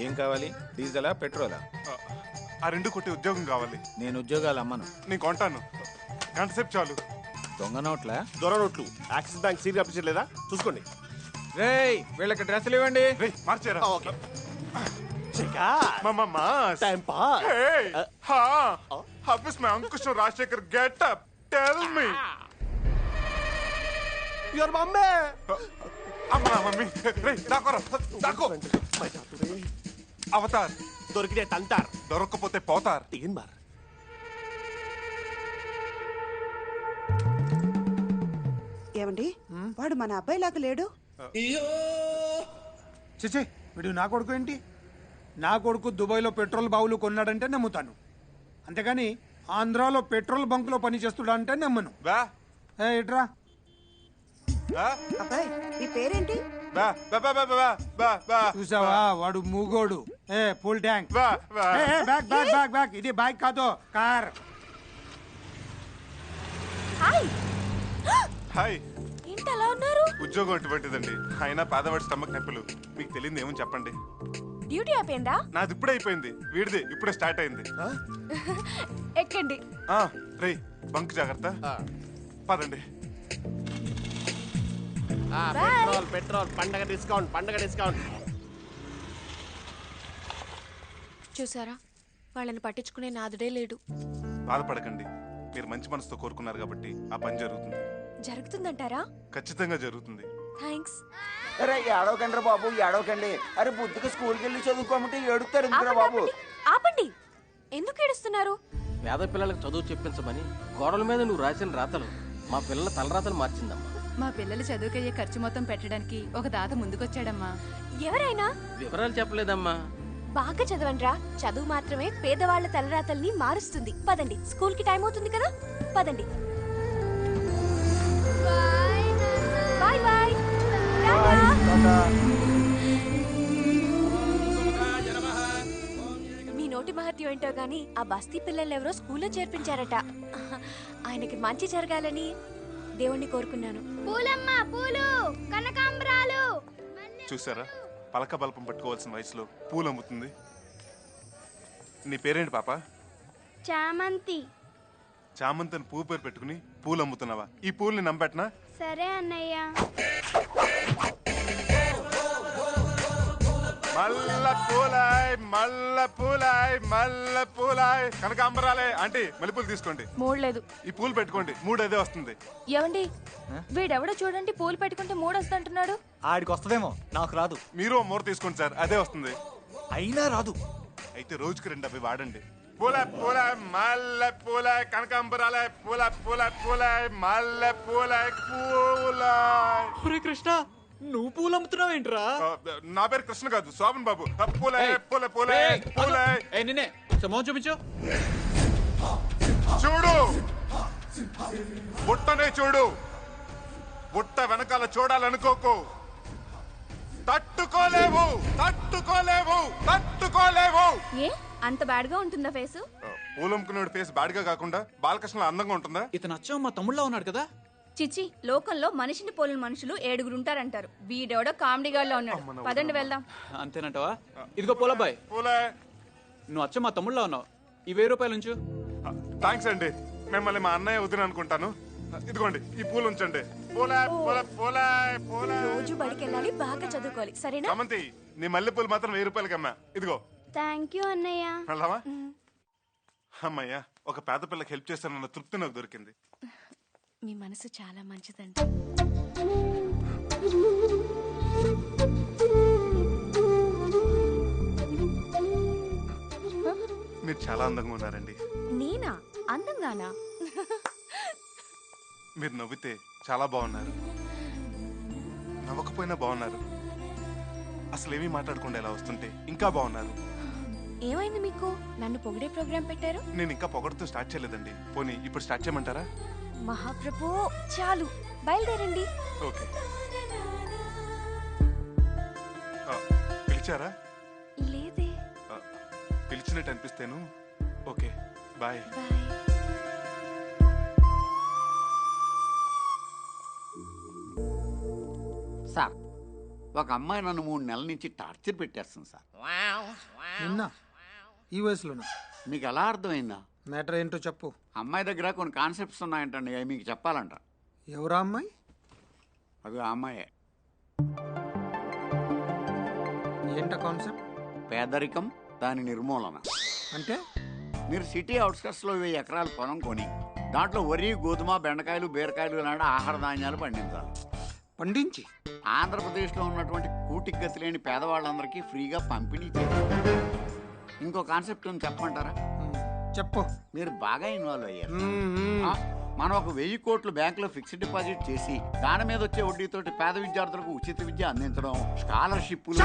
ఏం కావాలి? డీజిలా, పెట్రోలా? ఆ రెండు కొట్టి ఉద్యోగం కావాలి. నేను ఉద్యోగాలు అమ్మను. నేను కొంటాను, గంట సేపు చాలు. దొంగ నోట్లా? దొర నోట్లు. యాక్సిస్ బ్యాంక్ సీరియల్ ఆఫీసర్ లేదా చూసుకోండి. రేయ్, వీళ్ళకి డ్రెస్సులు ఇవ్వండి. రేయ్, మార్చారా? Okay. Time pass. Hey, how is my Ankush Rajshekhar get up? Tell me. Your mummy. అమ్మా మమ్మీ. రేయ్, దాకోరా, దాకో. అవతార్. దొరికితే తంతార్, దొరక్కపోతే పోతార్. తీన్ మార్. ఏమండి, వాడు మన అబ్బాయిలాగా లేడు. చిచి, వీడు నా కొడుకు ఏంటి? నా కొడుకు దుబాయ్లో పెట్రోల్ బావులు కొన్నాడంటే నమ్ముతాను, అంతేగాని ఆంధ్రాలో పెట్రోల్ బంకులో పని చేస్తుడా అంటే నమ్మను. బా ఇట్రా. బా అబ్బాయి, నీ పేరేంటి? బా బా బా బా బా బా బా. చూసావా, వాడు మూగోడు. Full tank. బా బా. Back back back back. ఇది బైక్ కాదు, కార్. హాయ్. హాయ్. ఏంటి అలా ఉన్నారు? ఉద్యోగం ఎటువంటిదండి, అయినా పేదవాడి స్టమక్ నొప్పులు. మీకు తెలియదు ఏమని చెప్పండి. డ్యూటీ అయిపోయిందా? నాది ఇప్పుడే అయిపోయింది, వీడిది ఇప్పుడే స్టార్ట్ అయింది. ఎక్కండి. రేయ్, బంక్ జాగ్రత్త. పదండి. పెట్రోల్ పెట్రోల్, పండగ డిస్కౌంట్, పండగ డిస్కౌంట్. చూసారా, వాళ్ళని పట్టించుకునే నాదుడే లేడు. బాధపడకండి, మీరు మంచి మనసుతో కోరుకున్నారు కాబట్టి ఆ పని జరుగుతుంది. జరుగుతుందంటారా? ఖచ్చితంగా జరుగుతుంది. థ్యాంక్స్. అరే ఏడవకండి రా బాబు, ఏడవకండి. అరే బుద్ధిగా స్కూల్కి వెళ్ళి చదువుకోమంటే ఏడుతారు ఎందుకురా బాబు? ఆపండి. ఎందుకు ఏడుస్తున్నారు? పేద పిల్లలకు చదువు చెప్పించమని గోడల మీద నువ్వు రాసిన రాతలు మా పిల్లల తలరాతలు మార్చిందమ్మా. మా పిల్లలు చదువుకయ్యే ఖర్చు మొత్తం పెట్టడానికి ఒక దాత ముందుకొచ్చాడమ్మా. ఎవరైనా? వివరాలు చెప్పలేదమ్మా. బాగా చదవండ్రా. చదువు మాత్రమే పేదవాళ్ల తలరాతల్ని మారుస్తుంది. పదండి, స్కూల్ కి టైం అవుతుంది కదా. పదండి. Bye bye. మీ నోటి మహత్యం ఏంటో గాని ఆ బస్తీ పిల్లలెవరో స్కూల్లో చేర్పించారట. ఆయనకి మంచి జరగాలని దేవుణ్ణి కోరుకున్నాను. పూలమ్మ, పూలు, కనకాంబరాలు. చూసారా, పలక బల్పం పట్టుకోవాల్సిన వయసులో పూలు అమ్ముతుంది. నీ పేరేంటి పాప? చామంతి. చామంతిని పువ్వు పేరు పెట్టుకుని పూలు అమ్ముతున్నావా? ఈ పూల్ని నమ్మెట్నా? సరే అన్నయ్య. మల్ల పూలాయ్, మల్ల పూలాయ్, మల్ల పూలాయ్. కనకాంబరాలే ఆంటీ, మల్లెపూలు తీసుకోండి. మూడలేదు. ఈ పూలు పెట్టుకోండి, 3 అదే వస్తుంది. ఏమండి, వీడెవడో చూడండి పూలు పెట్టుకుంటే 3 వస్తుంటున్నాడు. ఆడికి వస్తుందేమో, నాకు రాదు. మీరు 3 తీసుకోండి సార్, అదే వస్తుంది. అయినా రాదు. అయితే రోజుకి 2 అవి వాడండి. పూల పూల, మల్ల పూల, కనకాంబరాలే, పూల పూల పూల, మల్ల పూల పూల. కృష్ణ, నువ్వు పూలు అమ్ముతున్నావేంట్రా? నా పేరు కృష్ణ కాదు, శోభన్ బాబు. పూల పూల పూల పూల. నిన్నే సమోహం చూపించు. చూడు, బుట్టనే చూడు. బుట్ట వెనకాల చూడాలనుకోకు. తట్టుకోలేవు, తట్టుకోలేవు, తట్టుకోలేవు. ఏ అంత బ్యాడ్ గా ఉంటుందా ఫేసు? పూలమ్ముకున్నాడు ఫేస్ బ్యాడ్ గా కాకుండా బాలకృష్ణ అందంగా ఉంటుందా? ఇతను అచ్చం మా తమ్ముళ్ళ ఉన్నాడు కదా. చిచ్చి, లోకంలో మనిషిని పోలిన మనుషులు 7 ఉంటారంటారు. వీడెవడో కామెడీగాల్లో ఉన్నాడు. పదండి వెళ్దాం. అంతేనంటావా? ఇదిగో పూలబ్బాయ్, పూలే. నువ్వు అచ్చం మా తమ్ముళ్ళ ఉన్నావు. ఈ 1000 రూపాయలు ఉంచు. థ్యాంక్స్ అండి, మిమ్మల్ని మా అన్నయ్య వదిన అనుకుంటాను. ఇదిగోండి, ఈ పూలు ఉంచండి. పూల పూల పూల పూల. రోజు బడికి వెళ్ళాలి, బాగా చదువుకోవాలి, సరేనా? సమంతి, నీ మల్లెపూలు మాత్రం 1000 రూపాయలకి అమ్మా. ఇదిగో. థ్యాంక్ యూ అన్నయ్య. వెళ్దామా? అమ్మయ్యా, ఒక పేద పిల్లకి హెల్ప్ చేస్తానన్న తృప్తి నాకు దొరికింది. మీ మనసు చాలా మంచిదండి. మీరు చాలా అందంగా ఉన్నారండి. నేనా అందంగానా? మీరు నవ్వితే చాలా బాగున్నారు, నవ్వకపోయినా బాగున్నారు, అసలు ఏమీ మాట్లాడకుండా ఎలా వస్తుంటే ఇంకా బాగున్నారు. ఏమైంది మీకు? నన్ను పొగిడే ప్రోగ్రాం పెట్టారు. నేను ఇంకా పొగడుతూ స్టార్ట్ చేయలేదండి. పోనీ ఇప్పుడు స్టార్ట్ చేయమంటారా? మహాప్రభు, చాలు, బయలుదేరండి. ఓకే. పిలిచారా? లేదే. పిలిచినట్టు అనిపిస్తేను. Okay, bye. బాయ్. సార్, ఒక అమ్మాయి నన్ను 3 నెలల నుంచి టార్చర్ పెట్టేస్తుంది సార్. నిన్న ఈ వయసులోనా? మీకు ఎలా అర్థమైందా? మ్యాటర్ ఏంటో చెప్పు. అమ్మాయి దగ్గర కొన్ని కాన్సెప్ట్స్ ఉన్నాయంటండి, అవి మీకు చెప్పాలంట. ఎవరా అమ్మాయి? అది ఆ అమ్మాయే. ఏంట కాన్సెప్ట్? పేదరికం, దాని నిర్మూలన. అంటే మీరు సిటీ అవుట్స్కట్స్లో 1000 ఎకరాల పొలం కొని దాంట్లో వరి, గోధుమ, బెండకాయలు, బీరకాయలు లాంటి ఆహార ధాన్యాలు పండించాలి. పండించి ఆంధ్రప్రదేశ్లో ఉన్నటువంటి కూటికి గతి లేని పేదవాళ్ళందరికీ ఫ్రీగా పంపిణీ చేయాలి. ఇంకో కాన్సెప్ట్ ఉంది, చెప్పమంటారా? చెప్పు. మీరు బాగా ఇన్వాల్వ్ అయ్యారు. మనం ఒక 1000 కోట్లు బ్యాంకులో ఫిక్స్డ్ డిపాజిట్ చేసి దాని మీద వచ్చే వడ్డీతోటి పేద విద్యార్థులకు ఉచిత విద్య అందించడం, స్కాలర్షిప్లు.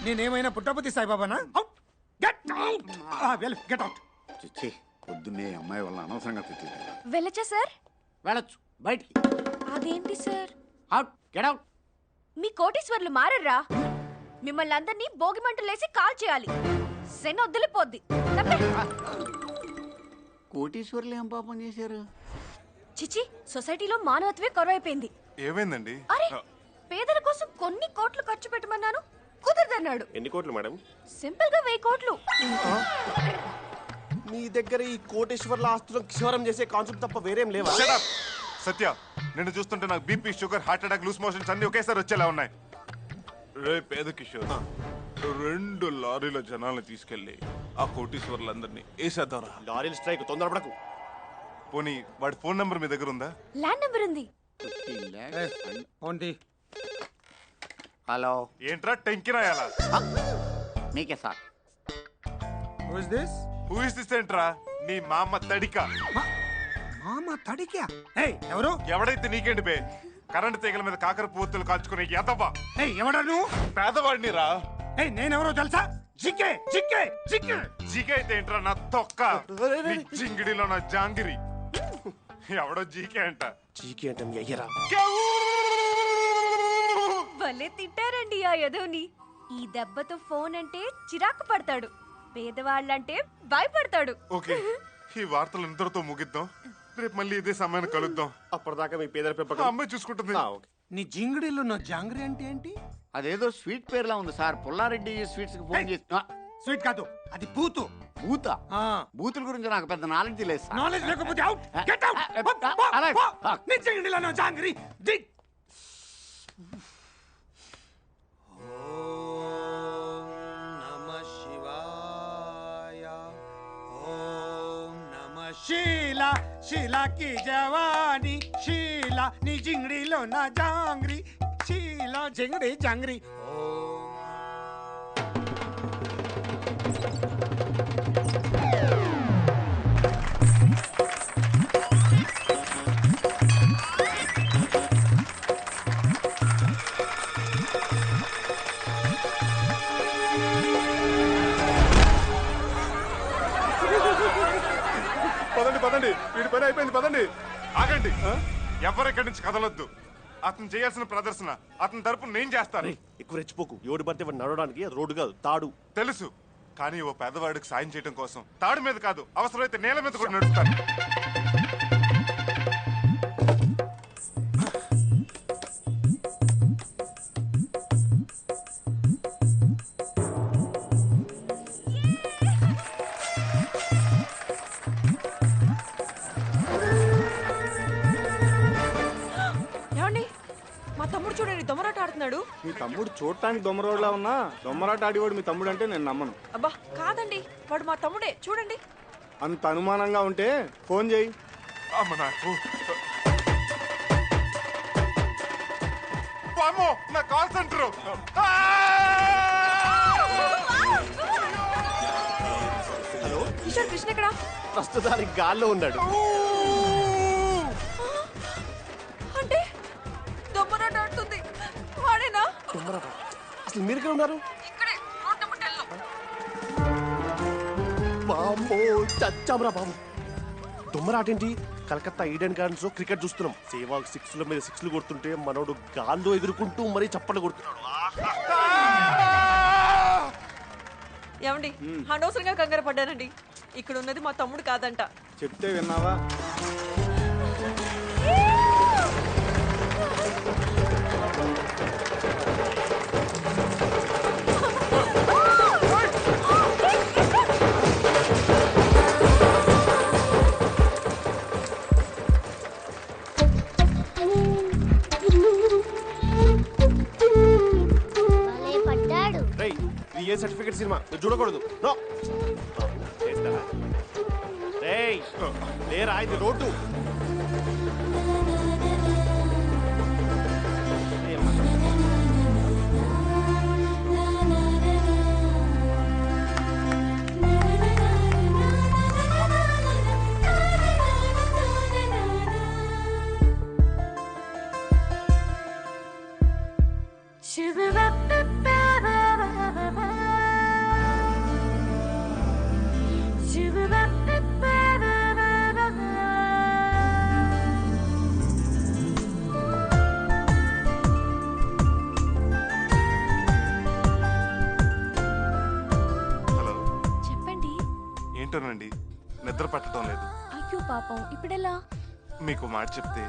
నేనేమైనా పుట్టపతి సాయిబాబానా? చిచ్చి, పొద్దున్నే అమ్మాయి వల్ల అనవసరంగా తిట్టింది. వెళ్ళచ్చా సార్? వెళ్ళొచ్చు, బయటికి. అదేంటి సార్? Out, get out. మీ కోటీశ్వర్లు మారర్రా? మిమ్మల్ని అందరినీ భోగి మంటలేసి కాల్ చేయాలి. శని వదిలిపోద్ది. కోటీశ్వర్లు ఏం పాపం చేశారు? చిచి, సొసైటీలో మానవత్వే కరువైపోయింది. ఏమైందండి? అరే, పేదల కోసం కొన్ని కోట్లు ఖర్చు పెట్టమన్నాను, కుదరదన్నాడు. ఎన్ని కోట్లు మేడం? సింపుల్ గా 1000 కోట్లు. మీ దగ్గర ఈ కోటేశ్వర్ల ఆస్తులను క్షవరం చేసే కాన్సెప్ట్ తప్ప వేరేం లేవా? సత్య, నిన్ను చూస్తుంటే నాకు BP, sugar, heart attack, loose motions అన్ని ఒకేసారి వచ్చేలా ఉన్నాయి. రే పేద కిషోర్, 2 లారీల జనాల్ని తీసుకెళ్లి ఆ కోటీశ్వర్లందరినీ వేసేద్దారా? లారీల స్ట్రైక్, తొందరపడకు. పోనీ వాడి ఫోన్ నంబర్ మీ దగ్గర ఉందా? ల్యాండ్ నెంబర్ ఉంది. హలో, ఏంట్రా టెంకి రాయాలా? మీకే sir. Who is this? Who is this ఏంట్రా? నీ మామ తడిక. మామ తడికా? ఎవరు? ఎవడైతే నీకేంటి బే? కరెంట్ తీగల మీద కాకర పూతులు కాల్చుకునే ఎదవా. ఎవడా నువ్వు? పేదవాడిని రా. నేనెవరో తెలుసా? జిక్కే జిక్కే జిక్కే. జీకే అయితే ఏంట్రా నా తొక్క? నీ జింగిడిలో నా జాంగిరి. ఎవడో జీకే అంట. జీకే అంటే మీ అయ్యరా? భలే తిట్టారండి ఆ యదోని. ఈ దెబ్బతో ఫోన్ అంటే చిరాకు పడతాడు, పేదవాళ్ళంటే భయపడతాడు. ఓకే, ఈ వార్తలు ఇంతటితో ముగిద్దాం. రేపు మళ్ళీ ఇదే సమయాన్ని కలుద్దాం. అప్పటిదాకా మీ పేదల పెంపకం అమ్మాయి చూసుకుంటుంది. నీ జింగిడిలో నా జాంగ్రీ అంటే ఏంటి? అదేదో స్వీట్ పేర్లా ఉంది సార్. పుల్లారెడ్డి స్వీట్స్ కి ఫోన్ చేసి. స్వీట్ కాదు, అది పూతు. బూత? బూతుల గురించి నాకు పెద్ద నాలెడ్జ్ లేదు సార్. నాలెడ్జ్ లేకపోతే అవుట్, గెట్ అవుట్. నీ జింగిడిలో నా జాంగ్రీ. దిక్. शीला शीला की जवानी, शीला नी जिंगड़ी लो ना जांगरी, शीला जिंगड़ी जांगरी. పదండి పదండి, వీడి పని అయిపోయింది, పదండి. ఆగండి, ఎవరెక్కడి నుంచి కదలొద్దు. అతను చేయాల్సిన ప్రదర్శన అతని తరపున నేను చేస్తాను. ఎక్కువ రెచ్చిపోకు. ఎవడు పడితే వాడు నడవడానికి రోడ్డు కాదు, తాడు. తెలుసు, కానీ ఓ పేదవాడికి సాయం చేయడం కోసం తాడు మీద కాదు, అవసరమైతే నేల మీద కూడా నడుస్తాను. దొమ్మరాట ఆడుతున్నాడు. మీ తమ్ముడు చూడటానికి దొమ్మరోడ్లా ఉన్నా దొమ్మరాట ఆడివాడు మీ తమ్ముడు అంటే నేను నమ్మను. అబ్బా కాదండి, వాడు మా తమ్ముడే, చూడండి. అంత అనుమానంగా ఉంటే ఫోన్ చేయి. అమ్మ నాకు అమ్మో, నా call centre. Hello Kishore, Krishna ఎక్కడ? ప్రస్తుతానికి గాల్లో ఉన్నాడు. అంటే దొమ్మరాట ఆడుతుంది వాడేనా? అసలు మీరు ఎక్కడ ఉన్నారు? బాబో చచ్చామరా బాబు. దొమ్మరాటేంటి? కలకత్తా ఈడెన్ గార్డెన్స్ లో క్రికెట్ చూస్తున్నాం. సేవాగ్ 6ల మీద 6లు కొడుతుంటే మనోడు గాల్లో ఎదుర్కొంటూ మరీ చప్పట్లు కొడుతున్నాడు. ఏమండి, అనవసరంగా కంగారు పడ్డానండి. ఇక్కడ ఉన్నది మా తమ్ముడు కాదంట. చెప్తే విన్నావా? ఏ సర్టిఫికేట్ సినిమా మీరు చూడకూడదు నో రేయ్ లేరా ఇది రోడ్డు హలో చెప్పండి. ఏంటోనండి నిద్ర పట్టడం లేదు. అయ్యో పాపం, ఇప్పుడెలా? మీకు మాట చెప్తే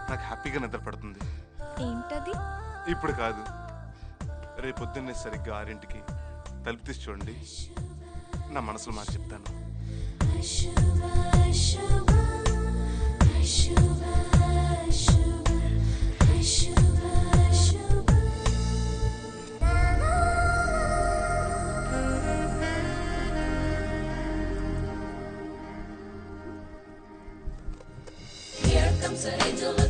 నాకు హ్యాపీగా నిద్ర పడుతుంది. ఏంటది? ఇప్పుడు కాదు, రేపొద్దున్నే సరిగ్గా 6ంటికి తలుపు తీసి చూడండి. నా మనసులో మాట చెప్తాను. Here comes an angel.